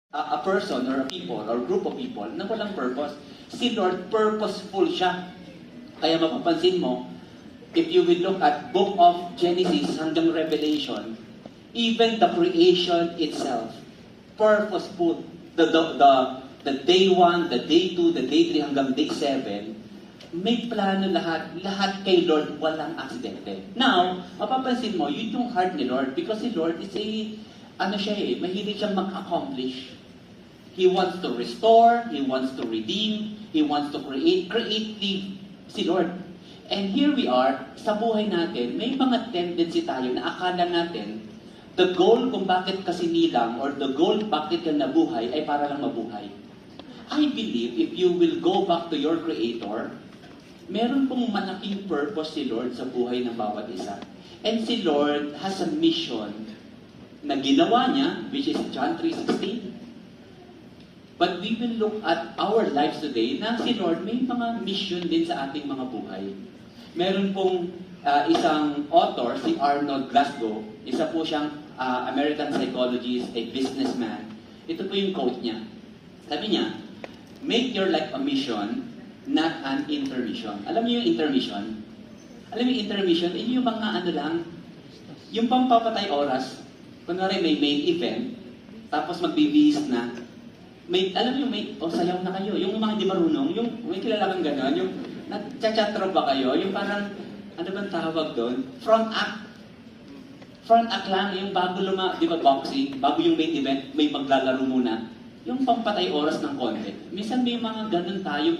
a person or a people or group of people na walang purpose. Si Lord, purposeful siya. Kaya mapapansin mo, if you will look at book of Genesis hanggang Revelation, even the creation itself, purposeful. The day 1, the day 2, the day 3 hanggang day 7, may plano lahat. Lahat kay Lord, walang aksidente. Now, mapapansin mo, yun yung heart ni Lord because si Lord is mahilig siyang mag-accomplish. He wants to restore, He wants to redeem, He wants to create si Lord. And here we are, sa buhay natin, may mga tendency tayo na akala natin, the goal kung bakit kasi nilang or the goal bakit ka nabuhay ay para lang mabuhay. I believe if you will go back to your Creator, meron pong malaking purpose si Lord sa buhay ng bawat isa. And si Lord has a mission na ginawa niya, which is John 3:16. But we will look at our lives today na si Lord may mga mission din sa ating mga buhay. Meron pong isang author, si Arnold Glasgow, isa po siyang American psychologist, a businessman. Ito po yung quote niya. Sabi niya, make your life a mission, not an intermission. Alam niyo yung intermission? Alam niyo yung intermission? Yung mga yung pampapatay oras. Kunwari may main event, tapos magbibihis na. Alam niyo sayaw na kayo. Yung mga hindi marunong, yung may kilala kang gano'n, yung nagchatro ba kayo? Yung parang, ano bang tawag doon? Front act. Front act lang, yung bago di ba boxing, bago yung main event, may maglalaro muna. Yung pampatay oras ng konti. Minsan may mga ganun tayo.